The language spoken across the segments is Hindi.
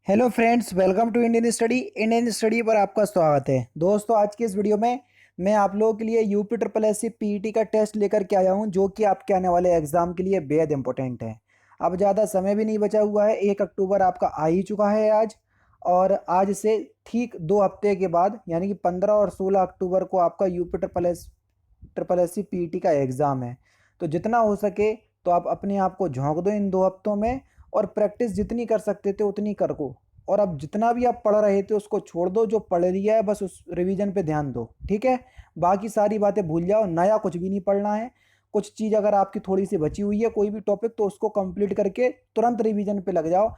Hello friends, welcome to Indian Study पर आपका स्वागत है। दोस्तों, आज के इस वीडियो में मैं आप लोगों के लिए UP triple S C PET का टेस्ट लेकर के आया हूं, जो कि आपके आने वाले एग्जाम के लिए बेहद इंपॉर्टेंट है। अब ज़्यादा समय भी नहीं बचा हुआ है। 1 अक्टूबर आपका आ ही चुका है आज। और आज से ठीक 2 हफ्ते के बाद यानी कि 15 और 16 अक्टूबर को आपका UP triple S C PET का एग्ज़ाम है। तो जितना हो सके तो आप अपने आप को झोंक दो इन 2 हफ्तों में, और प्रैक्टिस जितनी कर सकते थे उतनी कर को। और अब जितना भी आप पढ़ रहे थे उसको छोड़ दो, जो पढ़ लिया है बस उस रिवीजन पे ध्यान दो, ठीक है। बाकी सारी बातें भूल जाओ, नया कुछ भी नहीं पढ़ना है। कुछ चीज़ अगर आपकी थोड़ी सी बची हुई है, कोई भी टॉपिक, तो उसको कंप्लीट करके तुरंत रिवीजन पे लग जाओ।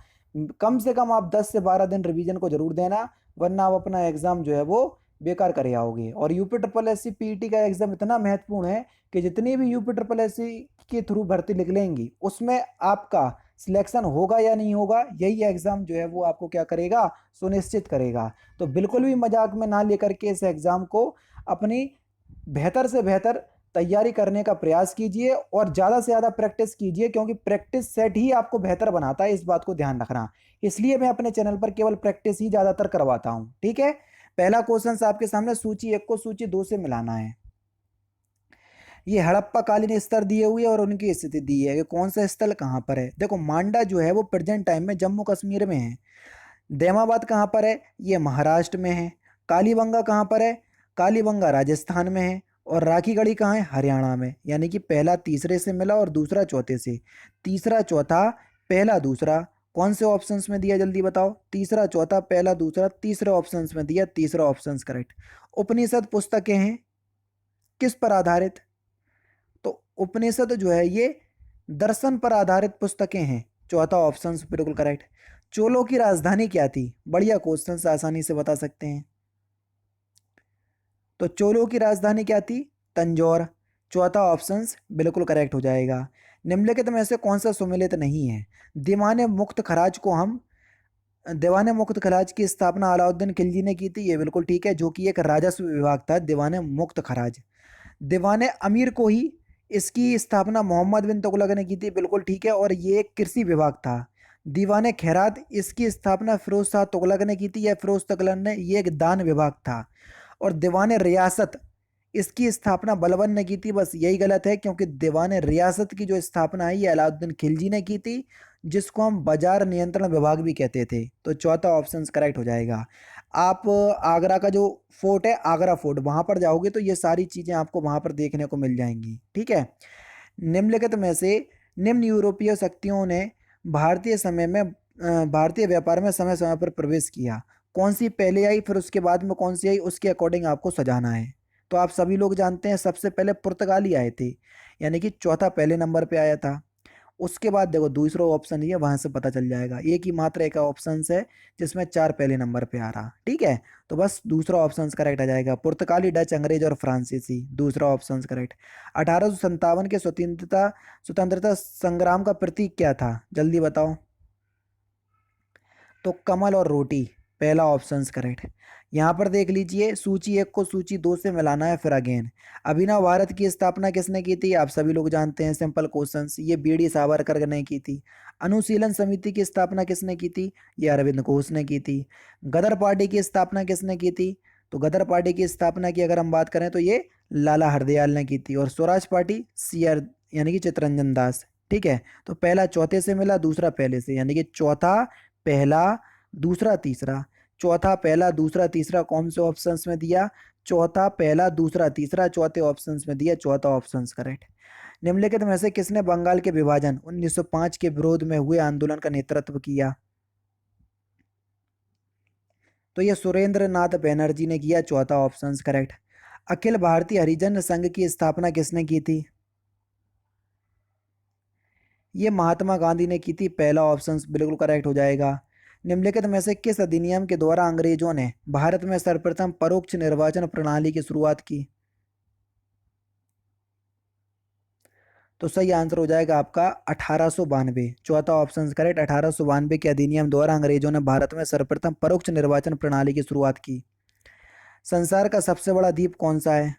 कम से कम आप 10 से 12 दिन रिवीजन को जरूर देना, वरना आप अपना एग्जाम जो है वो बेकार कर आओगे। और UP triple S C PET का एग्जाम इतना महत्वपूर्ण है कि जितनी भी यूपी ट्रिपल एस सी के थ्रू भर्ती निकलेंगी उसमें आपका सिलेक्शन होगा या नहीं होगा, यही एग्ज़ाम जो है वो आपको क्या करेगा, सुनिश्चित करेगा। तो बिल्कुल भी मजाक में ना लेकर के इस एग्ज़ाम को अपनी बेहतर से बेहतर तैयारी करने का प्रयास कीजिए और ज़्यादा से ज़्यादा प्रैक्टिस कीजिए, क्योंकि प्रैक्टिस सेट ही आपको बेहतर बनाता है, इस बात को ध्यान रखना। इसलिए मैं अपने चैनल पर केवल प्रैक्टिस ही ज़्यादातर करवाता हूँ, ठीक है। पहला क्वेश्चन आपके सामने, सूची 1 को सूची 2 से मिलाना है। ये हड़प्पा कालीन स्तर दिए हुए और उनकी स्थिति दी है कि कौन सा स्थल कहाँ पर है। देखो, मांडा जो है वो प्रेजेंट टाइम में जम्मू कश्मीर में है। दैमाबाद कहाँ पर है, ये महाराष्ट्र में है। कालीबंगा कहाँ पर है, कालीबंगा राजस्थान में है। और राखीगढ़ी कहाँ है, हरियाणा में। यानी कि पहला तीसरे से मिला और दूसरा चौथे से। तीसरा चौथा, पहला दूसरा, कौन से ऑप्शंस में दिया, जल्दी बताओ। तीसरा चौथा पहला दूसरा तीसरे ऑप्शंस में दिया, तीसरा ऑप्शंस करेक्ट। उपनिषद पुस्तकें हैं किस पर आधारित, तो उपनिषद जो है ये दर्शन पर आधारित पुस्तकें हैं, चौथा ऑप्शन बिल्कुल करेक्ट। चोलों की राजधानी क्या थी, बढ़िया क्वेश्चन से आसानी से बता सकते हैं। तो चोलों की राजधानी क्या थी, तंजौर। चौथा ऑप्शन बिल्कुल करेक्ट हो जाएगा। निम्नलिखित में से कौन सा सुमेलित नहीं है। दीवाने मुक्त खराज को हम दीवाने मुक्त खराज की स्थापना अलाउद्दीन खिलजी ने की थी, ये बिल्कुल ठीक है, जो कि एक राजस्व विभाग था दीवाने मुक्त खराज। दीवाने अमीर को ही इसकी स्थापना मोहम्मद बिन तुगलक ने की थी, बिल्कुल ठीक है, और ये एक कृषि विभाग था। दीवाने खैरात, इसकी स्थापना फिरोज शाह तुगलक ने की थी या फिरोज तुगलक ने, ये एक दान विभाग था। और दीवाने रियासत, इसकी स्थापना बलबन ने की थी, बस यही गलत है, क्योंकि दीवाने रियासत की जो स्थापना है ये अलाउद्दीन खिलजी ने की थी, जिसको हम बाजार नियंत्रण विभाग भी कहते थे। तो चौथा ऑप्शन करेक्ट हो जाएगा। आप आगरा का जो फोर्ट है, आगरा फोर्ट, वहां पर जाओगे तो ये सारी चीजें आपको वहां पर देखने को मिल जाएंगी, ठीक है। निम्नलिखित में से निम्न यूरोपीय शक्तियों ने भारतीय व्यापार में समय समय पर प्रवेश किया। कौन सी पहले आई फिर उसके बाद में कौन सी आई, उसके अकॉर्डिंग आपको सजाना है। तो आप सभी लोग जानते हैं सबसे पहले पुर्तगाली आए थे, यानी कि चौथा पहले नंबर पे आया था। उसके बाद देखो दूसरा ऑप्शन ही है, वहां से पता चल जाएगा। एक ही मात्र एक ऑप्शन है जिसमें 4 पहले नंबर पे आ रहा, ठीक है। तो बस दूसरा ऑप्शन करेक्ट आ जाएगा, पुर्तगाली, डच, अंग्रेज और फ्रांसीसी, दूसरा ऑप्शन करेक्ट। 1857 के स्वतंत्रता स्वतंत्रता संग्राम का प्रतीक क्या था, जल्दी बताओ। तो कमल और रोटी, पहला ऑप्शन करेक्ट। यहाँ पर देख लीजिए, सूची 1 को सूची 2 से मिलाना है फिर अगेन। अभिनव भारत की स्थापना किसने की थी, आप सभी लोग जानते हैं, सिंपल क्वेश्चन, ये बीडी सावरकर ने की थी। अनुशीलन समिति की स्थापना किसने की थी, ये अरविंद घोष ने की थी। गदर पार्टी की स्थापना किसने की थी, तो गदर पार्टी की स्थापना की अगर हम बात करें तो ये लाला हरदयाल ने की थी। और स्वराज पार्टी सी आर, यानी कि चित्तरंजन दास, ठीक है। तो पहला चौथे से मिला, दूसरा पहले से, यानी कि चौथा पहला दूसरा तीसरा। चौथा पहला दूसरा तीसरा कौन से ऑप्शंस में दिया, चौथा पहला दूसरा तीसरा चौथे ऑप्शंस में दिया, चौथा ऑप्शंस करेक्ट। निम्नलिखित में से किसने बंगाल के विभाजन 1905 के विरोध में हुए आंदोलन का नेतृत्व किया, तो ये सुरेंद्र नाथ बैनर्जी ने किया, चौथा ऑप्शंस करेक्ट। अखिल भारतीय हरिजन संघ की स्थापना किसने की थी, ये महात्मा गांधी ने की थी, पहला ऑप्शन बिल्कुल करेक्ट हो जाएगा। निम्नलिखित में से किस अधिनियम के द्वारा अंग्रेजों ने भारत में सर्वप्रथम परोक्ष निर्वाचन प्रणाली की शुरुआत की, तो सही आंसर हो जाएगा आपका 1892, चौथा ऑप्शन करेक्ट। 1892 के अधिनियम द्वारा अंग्रेजों ने भारत में सर्वप्रथम परोक्ष निर्वाचन प्रणाली की शुरुआत की। संसार का सबसे बड़ा द्वीप कौन सा है,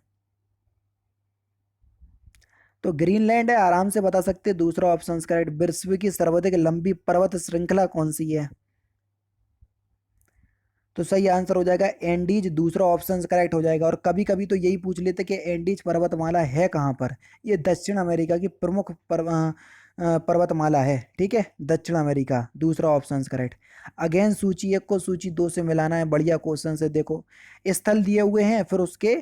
तो ग्रीनलैंड है, आराम से बता सकते हैं, दूसरा ऑप्शन करेक्ट। विश्व की सर्वाधिक लंबी पर्वत श्रृंखला कौन सी है, तो सही आंसर हो जाएगा एंडीज, दूसरा ऑप्शन करेक्ट हो जाएगा। और कभी कभी तो यही पूछ लेते कि एंडीज पर्वतमाला है कहाँ पर। ये दक्षिण अमेरिका की प्रमुख पर्वतमाला है, ठीक है, दक्षिण अमेरिका, दूसरा ऑप्शन करेक्ट। अगेन सूची एक को सूची दो से मिलाना है, बढ़िया क्वेश्चन से। देखो स्थल दिए हुए हैं, फिर उसके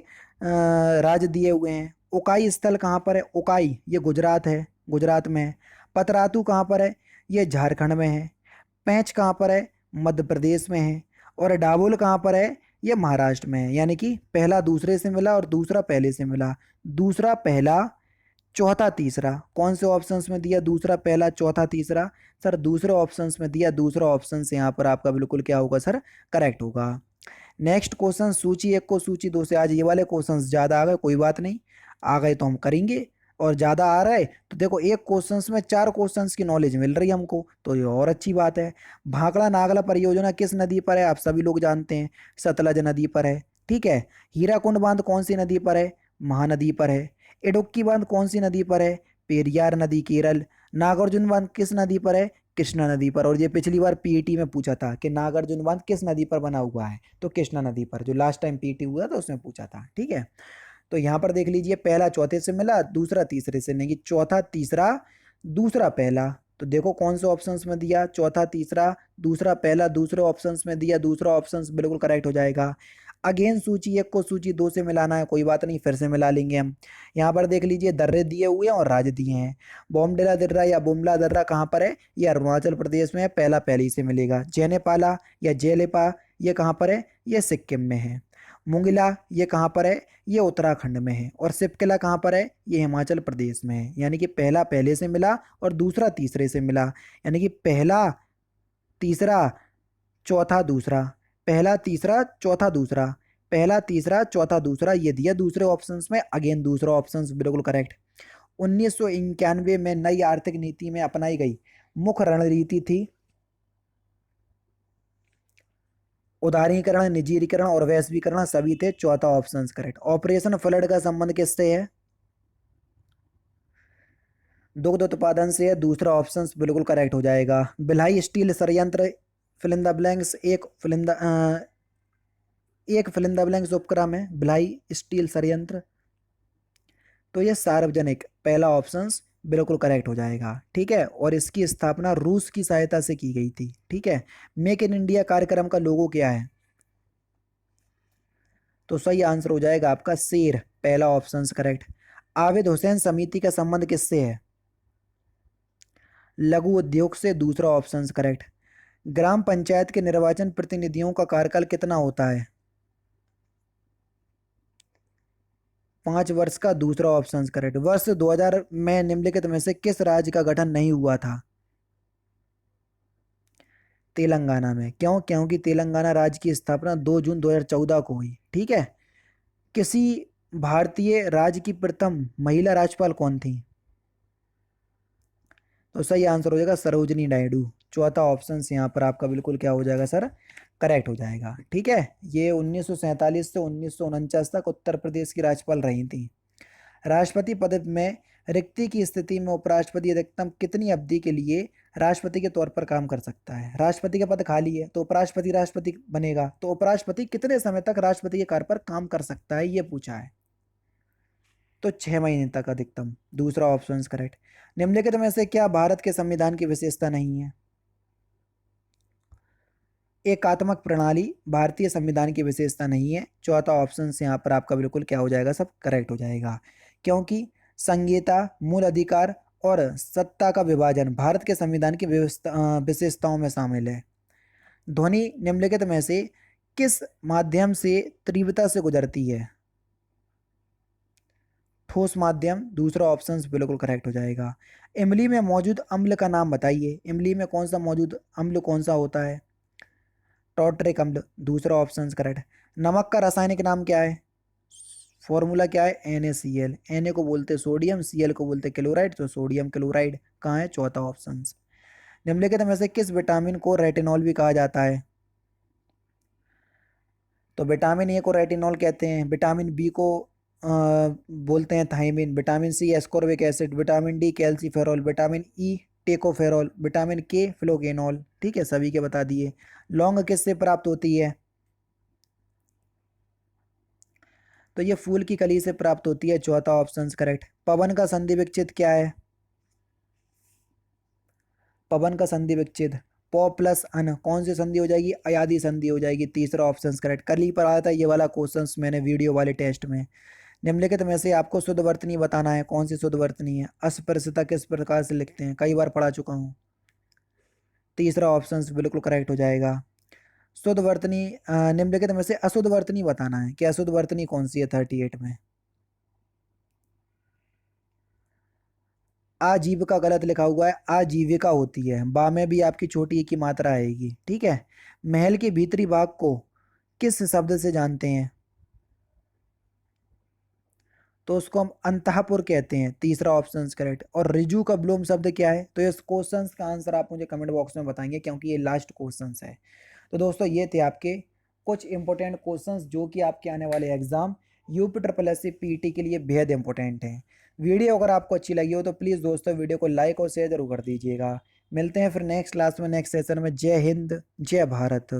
राज्य दिए हुए हैं। उकाई स्थल कहाँ पर है? उकाई ये गुजरात है, गुजरात में है। पतरातू कहाँ पर है? ये झारखंड में है। पेंच कहाँ पर है? मध्य प्रदेश में है। और डाबोल कहाँ पर है? ये महाराष्ट्र में है। यानी कि पहला दूसरे से मिला और दूसरा पहले से मिला। दूसरा पहला चौथा तीसरा, कौन से ऑप्शंस में दिया? दूसरा पहला चौथा तीसरा। सर दूसरे ऑप्शंस में दिया, दूसरा ऑप्शन से यहाँ पर आपका बिल्कुल क्या होगा सर? करेक्ट होगा। नेक्स्ट क्वेश्चन, सूची एक को सूची दो से। आज ये वाले क्वेश्चंस ज़्यादा आ गए, कोई बात नहीं, आ गए तो हम करेंगे। और ज़्यादा आ रहा है तो देखो एक क्वेश्चंस में 4 क्वेश्चंस की नॉलेज मिल रही है हमको, तो ये और अच्छी बात है। भाखड़ा नागला परियोजना किस नदी पर है? आप सभी लोग जानते हैं, सतलज नदी पर है, ठीक है। हीराकुंड बांध कौन सी नदी पर है? महानदी पर है। इडुक्की बांध कौन सी नदी पर है? पेरियार नदी, केरल। नागार्जुन बांध किस नदी पर है? कृष्णा नदी पर। और ये पिछली बार पीईटी में पूछा था कि नागार्जुन बांध किस नदी पर बना हुआ है, तो कृष्णा नदी पर, जो लास्ट टाइम पीईटी हुआ था उसमें पूछा था, ठीक है। तो यहाँ पर देख लीजिए, पहला चौथे से मिला, दूसरा तीसरे से, नहीं चौथा तीसरा, दूसरा पहला। तो देखो कौन से ऑप्शंस में दिया? चौथा तीसरा, दूसरा पहला, दूसरे ऑप्शंस में दिया, दूसरा ऑप्शंस बिल्कुल करेक्ट हो जाएगा। अगेन सूची एक को सूची दो से मिलाना है, कोई बात नहीं, फिर से मिला लेंगे हम। यहाँ पर देख लीजिए दर्रे दिए हुए हैं और राज्य दिए हैं। बॉमडिला दर्रा या बुमला दर्रा कहाँ पर है? ये अरुणाचल प्रदेश में है, पहला पहली से मिलेगा। जैनेपाला या जेलेपा ये कहाँ पर है? ये सिक्किम में है। मुंगिला ये कहाँ पर है? ये उत्तराखंड में है। और सिपकिला कहाँ पर है? ये हिमाचल प्रदेश में है। यानी कि पहला पहले से मिला और दूसरा तीसरे से मिला। यानी कि पहला तीसरा चौथा दूसरा, पहला तीसरा चौथा दूसरा, पहला तीसरा चौथा दूसरा, ये दिया दूसरे ऑप्शंस में। अगेन दूसरा ऑप्शंस बिल्कुल करेक्ट। 1991 में नई आर्थिक नीति में अपनाई गई मुख्य रणनीति थी उदारीकरण, निजीकरण और वैश्वीकरण, सभी थे, चौथा ऑप्शन करेक्ट। ऑपरेशन फ्लड का संबंध किससे है? दुग्ध उत्पादन से है, दूसरा ऑप्शन बिल्कुल करेक्ट हो जाएगा। भिलाई स्टील संयंत्र, फिल इन द ब्लैंक्स, एक फिल इन द ब्लैंक्स उपक्रम है भिलाई स्टील संयंत्र। तो ये सार्वजनिक, पहला ऑप्शन बिल्कुल करेक्ट हो जाएगा, ठीक है। और इसकी स्थापना रूस की सहायता से की गई थी, ठीक है। मेक इन इंडिया कार्यक्रम का लोगो क्या है? तो सही आंसर हो जाएगा आपका शेर, पहला ऑप्शन करेक्ट। आबिद हुसैन समिति का संबंध किससे है? लघु उद्योग से, दूसरा ऑप्शन करेक्ट। ग्राम पंचायत के निर्वाचन प्रतिनिधियों का कार्यकाल कितना होता है? 5 वर्ष का, दूसरा ऑप्शन करेक्ट। वर्ष 2000 में निम्नलिखित में से किस राज्य का गठन नहीं हुआ था? तेलंगाना में। क्यों? क्योंकि तेलंगाना राज्य की स्थापना 2 जून 2014 को हुई, ठीक है। किसी भारतीय राज्य की प्रथम महिला राज्यपाल कौन थी? तो सही आंसर हो जाएगा सरोजनी नायडू, चौथा ऑप्शन यहाँ पर आपका बिल्कुल क्या हो जाएगा सर? करेक्ट हो जाएगा, ठीक है। ये 1947 से 1949 तक उत्तर प्रदेश की राज्यपाल रही थी। राष्ट्रपति पद में रिक्ति की स्थिति में उपराष्ट्रपति अधिकतम कितनी अवधि के लिए राष्ट्रपति के तौर पर काम कर सकता है? राष्ट्रपति का पद खाली है तो उपराष्ट्रपति राष्ट्रपति बनेगा, तो उपराष्ट्रपति कितने समय तक राष्ट्रपति के कार्य पर काम कर सकता है, ये पूछा है। तो 6 महीने तक अधिकतम, दूसरा ऑप्शन करेक्ट। निम्नलिखित में से क्या भारत के संविधान की विशेषता नहीं है? एकात्मक प्रणाली भारतीय संविधान की विशेषता नहीं है, चौथा ऑप्शन से यहाँ पर आपका बिल्कुल क्या हो जाएगा, सब करेक्ट हो जाएगा। क्योंकि संहिता, मूल अधिकार और सत्ता का विभाजन भारत के संविधान की विशेषताओं में शामिल है। ध्वनि निम्नलिखित में से किस माध्यम से तीव्रता से गुजरती है? ठोस माध्यम, दूसरा ऑप्शन बिल्कुल करेक्ट हो जाएगा। इमली में मौजूद अम्ल का नाम बताइए। इमली में कौन सा मौजूद अम्ल कौन सा होता है? टॉर्टरिक अम्ल, दूसरा ऑप्शन करेक्ट। नमक का रासायनिक नाम क्या है? फॉर्मूला क्या है? NaCl। Na को बोलते सोडियम, Cl को बोलते क्लोराइड, तो सोडियम क्लोराइड कहाँ है? चौथा ऑप्शन। निम्नलिखित में से किस विटामिन को रेटिनॉल भी कहा जाता है? तो विटामिन ए को रेटिनॉल कहते हैं, विटामिन बी को बोलते हैं thiamine, vitamin C ascorbic acid, vitamin D calciferol, vitamin E tocopherol, vitamin K phylloquinone, ठीक है, सभी के बता दिए। लौंग किससे प्राप्त होती है? तो ये फूल की कली से प्राप्त होती है, चौथा ऑप्शन करेक्ट। पवन का संधि विच्छेद क्या है? पवन का संधि विच्छेद प प्लस अन, कौन सी संधि हो जाएगी? अयादी संधि हो जाएगी, तीसरा ऑप्शन करेक्ट। कल ही पर आया था ये वाला क्वेश्चन मैंने वीडियो वाले टेस्ट में। निम्नलिखित में से आपको शुद्ध वर्तनी बताना है, कौन सी शुद्ध वर्तनी है? अस्पृश्यता किस प्रकार से लिखते हैं? कई बार पढ़ा चुका हूँ। तीसरा ऑप्शन बिल्कुल करेक्ट हो जाएगा। शुद्ध वर्तनी निम्नलिखित में से अशुद्ध वर्तनी बताना है कि अशुद्ध वर्तनी कौन सी है 38 में। आजीविका गलत लिखा हुआ है, आजीविका होती है, बा में भी आपकी छोटी एक की मात्रा आएगी, ठीक है। महल के भीतरी भाग को किस शब्द से जानते हैं? तो उसको हम अंतःपुर कहते हैं, तीसरा ऑप्शन करेक्ट। और रिजु का विलोम शब्द क्या है? तो इस क्वेश्चन का आंसर आप मुझे कमेंट बॉक्स में बताएंगे, क्योंकि ये लास्ट क्वेश्चन है। तो दोस्तों ये थे आपके कुछ इंपॉर्टेंट क्वेश्चंस जो कि आपके आने वाले exam UP triple S C PET के लिए बेहद इंपॉर्टेंट हैं। वीडियो अगर आपको अच्छी लगी हो तो प्लीज़ दोस्तों वीडियो को लाइक और शेयर जरूर कर दीजिएगा। मिलते हैं फिर नेक्स्ट क्लास में, नेक्स्ट सेशन में। जय हिंद, जय भारत।